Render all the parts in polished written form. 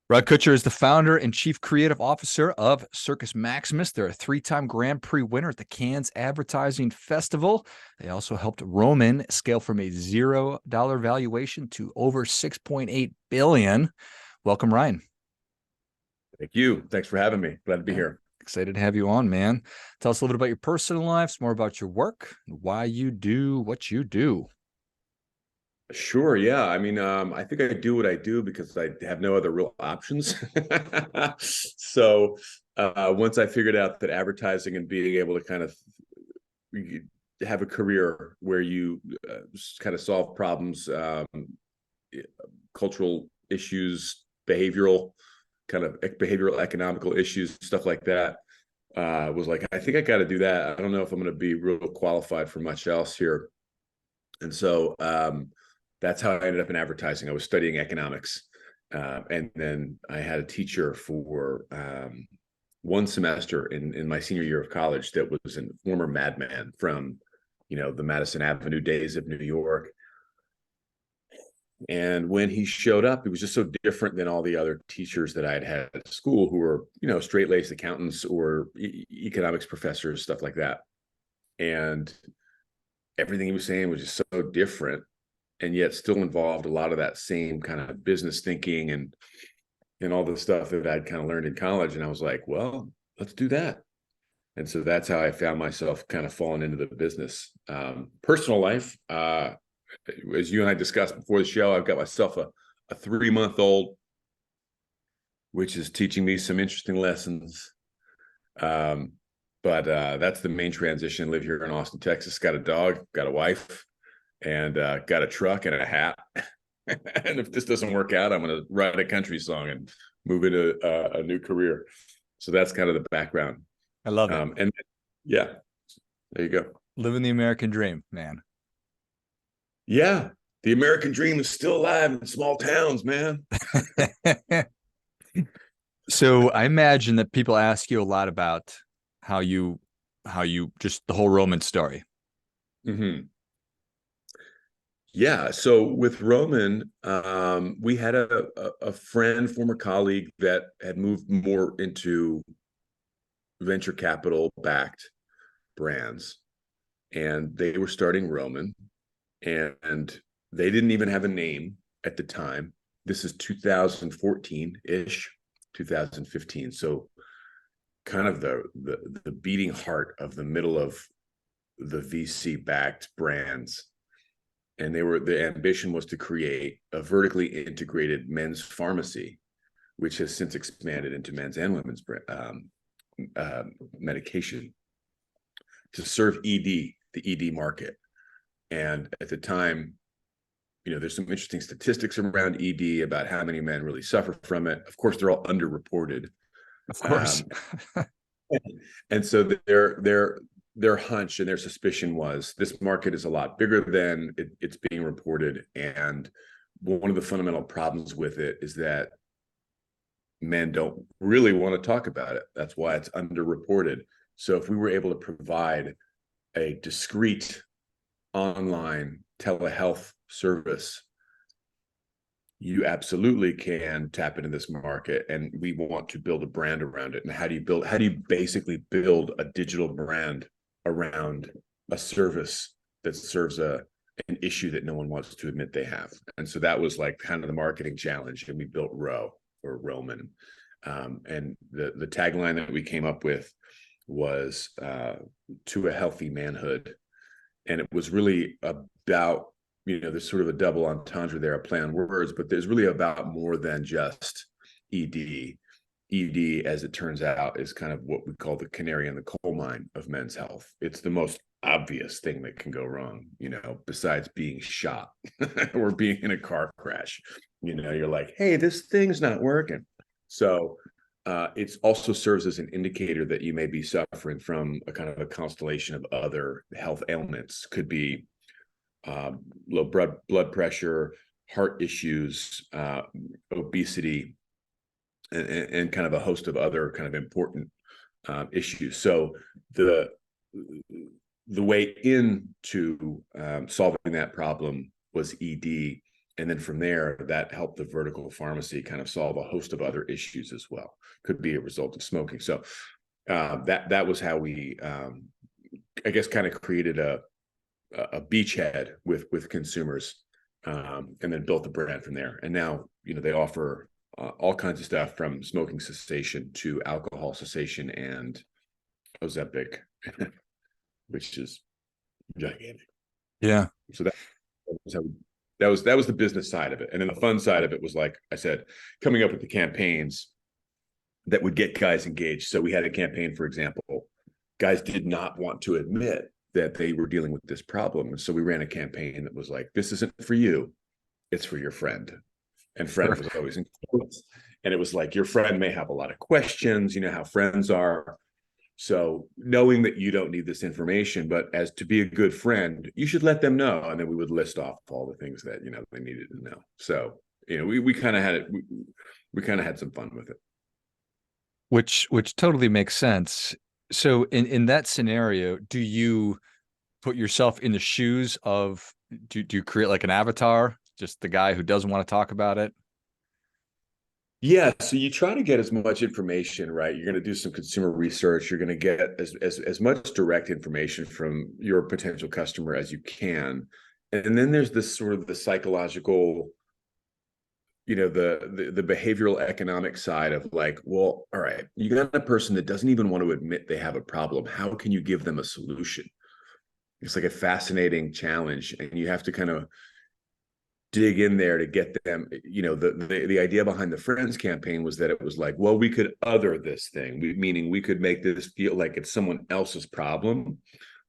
Ryan Kutscher is the founder and chief creative officer of Circus Maximus. They're a three-time Grand Prix winner at the Cannes Advertising Festival. They also helped Roman scale from a $0 valuation to over 6.8 billion. Welcome, Ryan. Thank you. Thanks for having me. Glad to be Yeah, here. excited to have you on, man. Tell us a little bit about your personal life, some more about your work, and why you do what you do. Sure. Yeah. I think I do what I do because I have no other real options. So once I figured out that advertising and being able to kind of have a career where you kind of solve problems, cultural issues, behavioral economical issues, stuff like that, was like, I think I got to do that. I don't know if I'm going to be real qualified for much else here. And so that's how I ended up in advertising. I was studying economics. And then I had a teacher for one semester in my senior year of college that was a former madman from, the Madison Avenue days of New York. And when he showed up, he was just so different than all the other teachers that I had had at school who were, straight-laced accountants or economics professors, stuff like that. And everything he was saying was just so different, and yet still involved a lot of that same kind of business thinking and all the stuff that I'd kind of learned in college. And I was like, well, let's do that. And so that's how I found myself kind of falling into the business. Personal life, as you and I discussed before the show, I've got myself a 3-month-old, which is teaching me some interesting lessons. But that's the main transition. Live here in Austin, Texas. Got a dog, got a wife, and got a truck and a hat. And if this doesn't work out, I'm going to write a country song and move into a new career. So that's kind of the background. I love it. And yeah, there you go. Living the American dream, man. Yeah, the American dream is still alive in small towns, man. So I imagine that people ask you a lot about how you just the whole Roman story. Mm-hmm. Yeah. So with Roman, we had a friend, former colleague that had moved more into venture capital backed brands, and they were starting Roman, and they didn't even have a name at the time. This is 2014-ish, 2015. So kind of the beating heart of the middle of the VC backed brands. And the ambition was to create a vertically integrated men's pharmacy, which has since expanded into men's and women's medication to serve the ED market. And at the time, there's some interesting statistics around ED about how many men really suffer from it. Of course, they're all underreported. Of course. And so their hunch and their suspicion was this market is a lot bigger than it's being reported. And one of the fundamental problems with it is that men don't really want to talk about it. That's why it's underreported. So if we were able to provide a discrete online telehealth service, you absolutely can tap into this market, and we want to build a brand around it. And how do you basically build a digital brand around a service that serves an issue that no one wants to admit they have? And so that was like kind of the marketing challenge, and we built Roman. And the tagline that we came up with was to a healthy manhood. And it was really about, there's sort of a double entendre there, a play on words, but there's really about more than just ED. ED, as it turns out, is kind of what we call the canary in the coal mine of men's health. It's the most obvious thing that can go wrong, besides being shot or being in a car crash. You're like, hey, this thing's not working. So it also serves as an indicator that you may be suffering from a kind of a constellation of other health ailments. Could be low blood pressure, heart issues, obesity, and kind of a host of other kind of important issues. So the way into solving that problem was ED. And then from there, that helped the vertical pharmacy kind of solve a host of other issues as well. Could be a result of smoking. So that was how we, I guess, kind of created a beachhead with consumers, and then built the brand from there. And now, they offer all kinds of stuff from smoking cessation to alcohol cessation and Ozempic, which is gigantic. Yeah. So that was the business side of it. And then the fun side of it was, like I said, coming up with the campaigns that would get guys engaged. So we had a campaign, for example, guys did not want to admit that they were dealing with this problem. And so we ran a campaign that was like, this isn't for you, it's for your friend. And friend was always in quotes. And it was like, your friend may have a lot of questions, how friends are. So knowing that you don't need this information, but as to be a good friend, you should let them know. And then we would list off all the things that, they needed to know. So, we kind of had it, we kind of had some fun with it. Which totally makes sense. So in that scenario, do you put yourself in the shoes of, do you create like an avatar, just the guy who doesn't want to talk about it? Yeah, so you try to get as much information, right? You're going to do some consumer research. You're going to get as much direct information from your potential customer as you can. And then there's this sort of the psychological, the behavioral economic side of like, well, all right, you got a person that doesn't even want to admit they have a problem. How can you give them a solution? It's like a fascinating challenge, and you have to kind of dig in there to get them. The idea behind the Friends campaign was that it was like, well, we could other this thing, meaning we could make this feel like it's someone else's problem,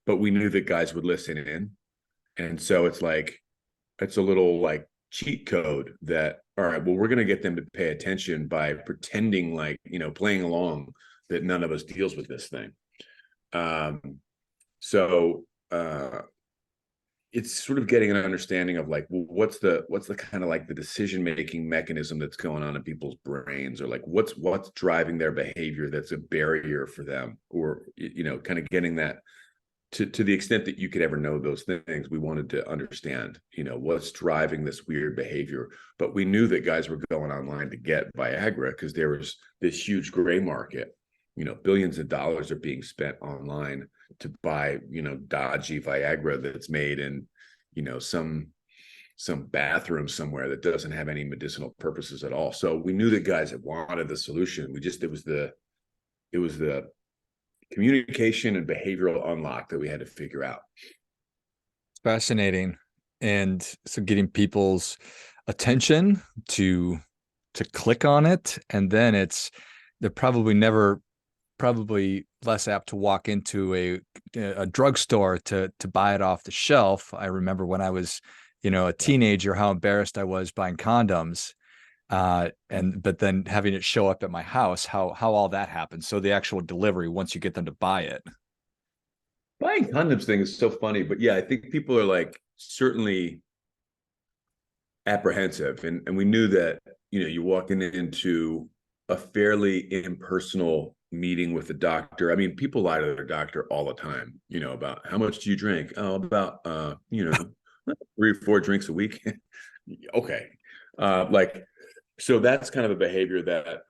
but we knew that guys would listen in. And so it's like, it's a little like cheat code that, all right, well, we're going to get them to pay attention by pretending like, playing along, that none of us deals with this thing. So it's sort of getting an understanding of like, well, what's the kind of like the decision-making mechanism that's going on in people's brains, or like what's driving their behavior that's a barrier for them, or, kind of getting that to the extent that you could ever know those things. We wanted to understand, what's driving this weird behavior. But we knew that guys were going online to get Viagra because there was this huge gray market. Billions of dollars are being spent online to buy, dodgy Viagra that's made in, some bathroom somewhere that doesn't have any medicinal purposes at all. So we knew that guys had wanted the solution. It was the communication and behavioral unlock that we had to figure out. Fascinating. And so getting people's attention to click on it, and then they're probably less apt to walk into a drugstore to buy it off the shelf. I remember when I was, a teenager, how embarrassed I was buying condoms, but then having it show up at my house, how all that happens. So the actual delivery, once you get them to buy it. Buying condoms thing is so funny, but yeah, I think people are like certainly apprehensive, and we knew that, you walking into a fairly impersonal meeting with the doctor. I mean, people lie to their doctor all the time, about how much do you drink? Oh, about 3 or 4 drinks a week. Okay. So that's kind of a behavior that,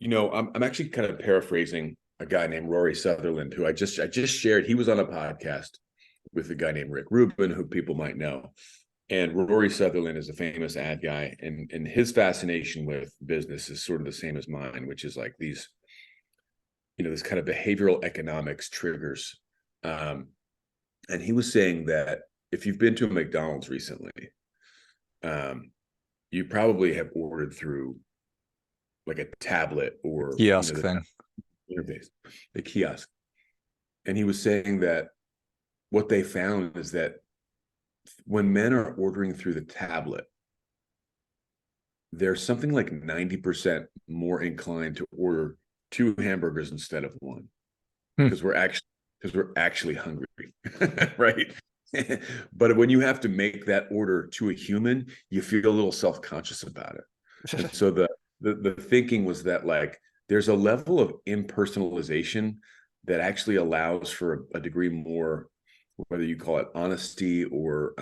I'm actually kind of paraphrasing a guy named Rory Sutherland, who I just shared. He was on a podcast with a guy named Rick Rubin, who people might know. And Rory Sutherland is a famous ad guy, and his fascination with business is sort of the same as mine, which is like these, this kind of behavioral economics triggers. And he was saying that if you've been to a McDonald's recently, you probably have ordered through like a tablet or Kiosk thing. Interface, the kiosk. And he was saying that what they found is that when men are ordering through the tablet, they're something like 90% more inclined to order 2 hamburgers instead of 1, because we're actually hungry. Right. But when you have to make that order to a human, you feel a little self-conscious about it. And so the thinking was that like there's a level of impersonalization that actually allows for a degree more, whether you call it honesty or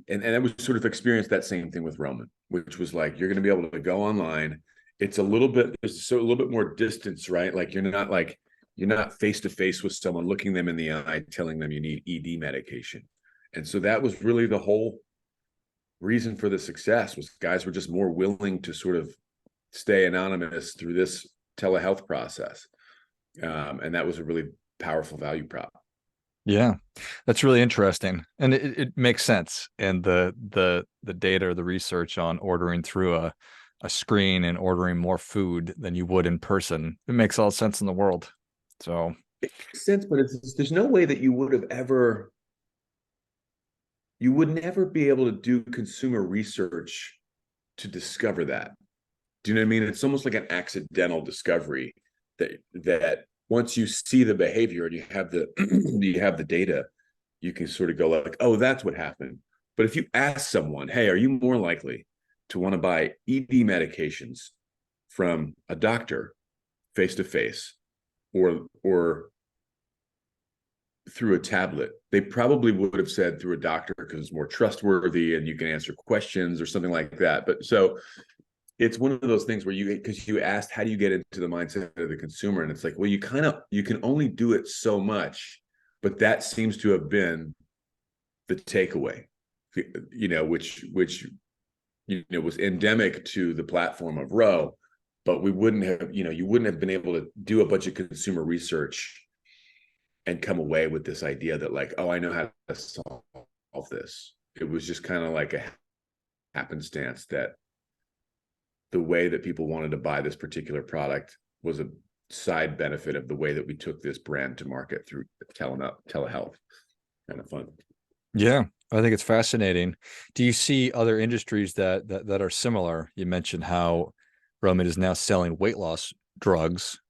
and we sort of experienced that same thing with Roman, which was like, you're going to be able to go online. It's a little bit, there's so a little bit more distance, right? Like you're not face to face with someone, looking them in the eye, telling them you need ED medication. And so that was really the whole reason for the success, was guys were just more willing to sort of stay anonymous through this telehealth process. And that was a really powerful value prop. Yeah, that's really interesting, and it makes sense. And the data or the research on ordering through a screen and ordering more food than you would in person, it makes all sense in the world. So It makes sense, but there's no way that you would never be able to do consumer research to discover that. Do you know what I mean? It's almost like an accidental discovery that once you see the behavior and you have the you have the data, you can sort of go like, oh, that's what happened. But if you ask someone, hey, are you more likely to want to buy ED medications from a doctor face to face or through a tablet? They probably would have said through a doctor because it's more trustworthy and you can answer questions or something like that. But so it's one of those things where because you asked, how do you get into the mindset of the consumer? And it's like, well, you can only do it so much, but that seems to have been the takeaway, which was endemic to the platform of Row, but you wouldn't have been able to do a bunch of consumer research and come away with this idea that like, oh, I know how to solve this. It was just kind of like a happenstance that the way that people wanted to buy this particular product was a side benefit of the way that we took this brand to market through telehealth. Kind of fun. yeah, I think it's fascinating. Do you see other industries that are similar? You mentioned how Roman is now selling weight loss drugs.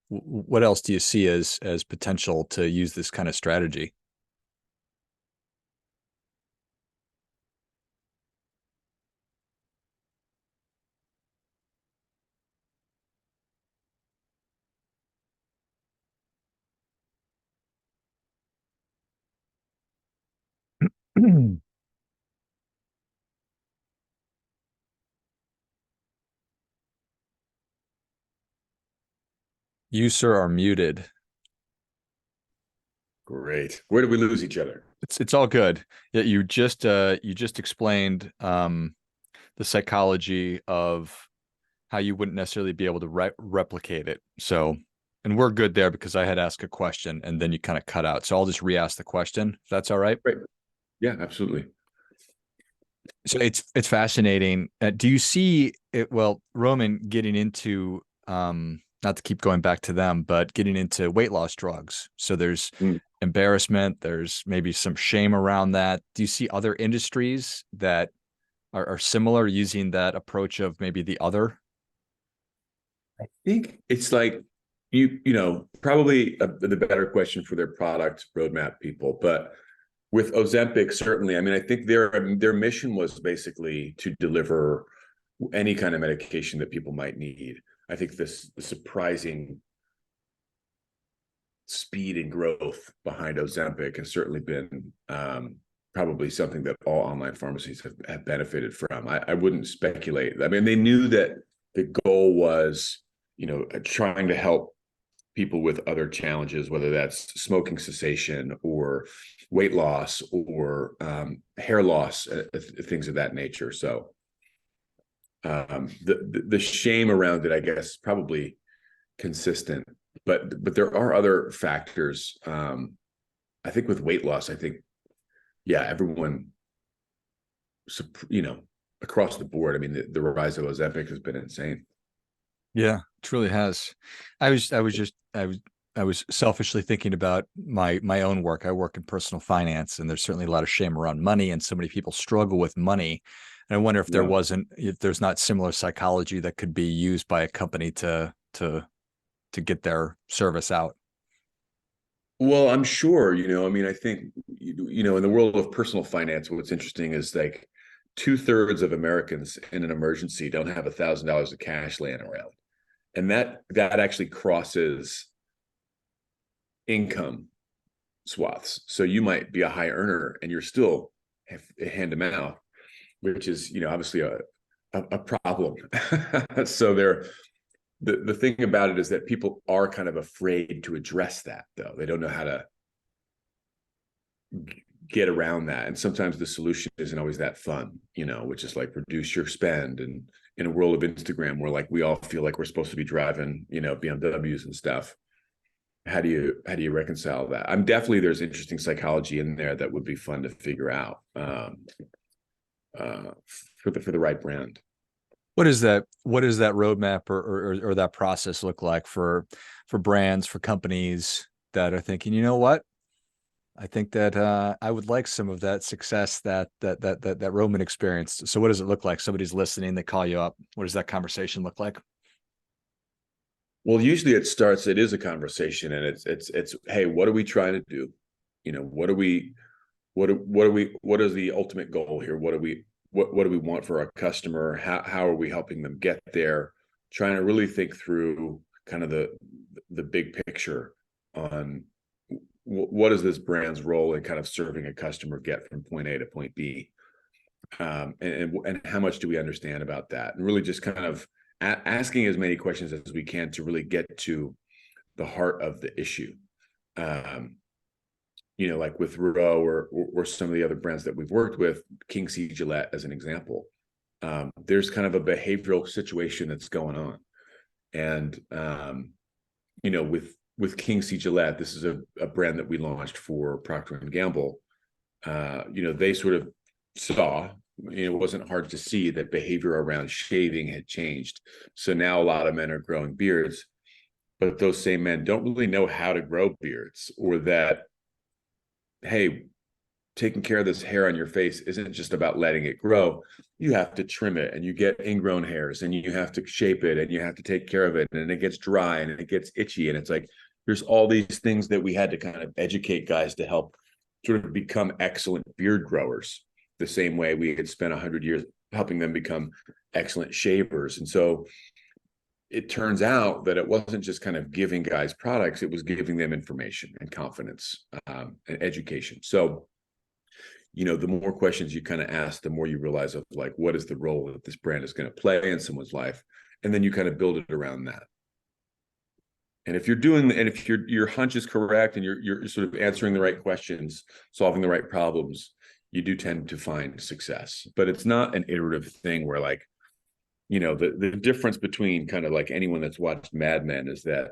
What else do you see as potential to use this kind of strategy? You, sir, are muted. Great. Where did we lose each other? It's all good. Yeah, you just explained the psychology of how you wouldn't necessarily be able to replicate it. So, and we're good there because I had asked a question and then you kind of cut out. So I'll just re-ask the question, if that's all right. Right. Yeah, absolutely. So it's fascinating. Do you see it? Well, Roman getting into not to keep going back to them, but getting into weight loss drugs. So there's embarrassment. There's maybe some shame around that. Do you see other industries that are similar, using that approach of maybe the other? I think it's like probably the better question for their product roadmap people, but with Ozempic, certainly. I mean, I think their mission was basically to deliver any kind of medication that people might need. I think the surprising speed and growth behind Ozempic has certainly been probably something that all online pharmacies have benefited from. I wouldn't speculate. I mean, they knew that the goal was, trying to help people with other challenges, whether that's smoking cessation or weight loss or hair loss, things of that nature. So the shame around it, I guess, probably consistent, but there are other factors. I think with weight loss, yeah, everyone, across the board. I mean, the rise of Ozempic has been insane. Yeah, it truly has. I was selfishly thinking about my own work. I work in personal finance, and there's certainly a lot of shame around money, and so many people struggle with money. And I wonder if there's not similar psychology that could be used by a company to get their service out. Well, I'm sure, I mean, I think, in the world of personal finance, what's interesting is like 2/3 of Americans in an emergency don't have $1,000 of cash laying around. And that actually crosses income swaths. So you might be a high earner and you're still hand to mouth, which is, obviously a problem. So the thing about it is that people are kind of afraid to address that, though. They don't know how to get around that. And sometimes the solution isn't always that fun, which is like reduce your spend. And in a world of Instagram where like we all feel like we're supposed to be driving, BMWs and stuff. How do you reconcile that? There's interesting psychology in there that would be fun to figure out for the right brand. What is that roadmap or that process look like for brands, for companies that are thinking, you know what? I think that I would like some of that success that Roman experienced. So what does it look like? Somebody's listening, they call you up. What does that conversation look like? Well, usually it is a conversation, and it's hey, what are we trying to do? What is the ultimate goal here? What do we want for our customer? How are we helping them get there? Trying to really think through kind of the big picture on what is this brand's role in kind of serving a customer get from point A to point B, and how much do we understand about that, and really just kind of asking as many questions as we can to really get to the heart of the issue. Like with Rowe or some of the other brands that we've worked with, King C. Gillette as an example. There's kind of a behavioral situation that's going on. And, with King C. Gillette, this is a brand that we launched for Procter & Gamble. They sort of saw, it wasn't hard to see that behavior around shaving had changed. So now a lot of men are growing beards, but those same men don't really know how to grow beards, or that, hey, taking care of this hair on your face isn't just about letting it grow. You have to trim it, and you get ingrown hairs, and you have to shape it, and you have to take care of it, and it gets dry and it gets itchy. And it's like, there's all these things that we had to kind of educate guys to help sort of become excellent beard growers, the same way we had spent 100 years helping them become excellent shavers. And so it turns out that it wasn't just kind of giving guys products, it was giving them information and confidence, and education. So, the more questions you kind of ask, the more you realize of like, what is the role that this brand is going to play in someone's life? And then you kind of build it around that. And if your hunch is correct, and you're sort of answering the right questions, solving the right problems, you do tend to find success. But it's not an iterative thing where like, the difference between kind of like anyone that's watched Mad Men is that,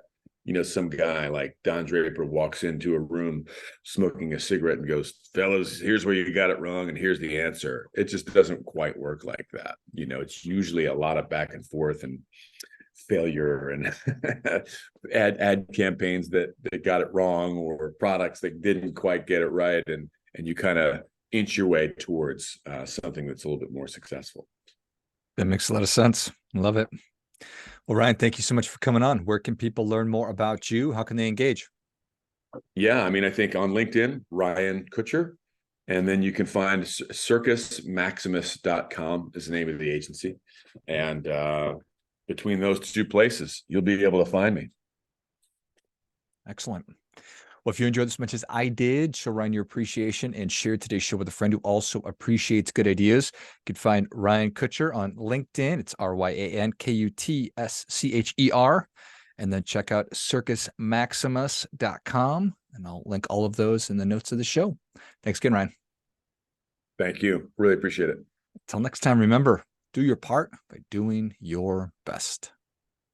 some guy like Don Draper walks into a room smoking a cigarette and goes, fellas, here's where you got it wrong, and here's the answer. It just doesn't quite work like that. It's usually a lot of back and forth and failure, and ad campaigns that got it wrong, or products that didn't quite get it right. And you kind of inch your way towards something that's a little bit more successful. That makes a lot of sense. Love it. Well, Ryan, thank you so much for coming on. Where can people learn more about you? How can they engage? Yeah, I mean, I think on LinkedIn, Ryan Kutscher, and then you can find circusmaximus.com is the name of the agency. And between those two places, you'll be able to find me. Excellent. Well, if you enjoyed this as much as I did, show Ryan your appreciation and share today's show with a friend who also appreciates good ideas. You can find Ryan Kutscher on LinkedIn. It's RyanKutscher. And then check out circusmaximus.com. And I'll link all of those in the notes of the show. Thanks again, Ryan. Thank you. Really appreciate it. Until next time, remember, do your part by doing your best.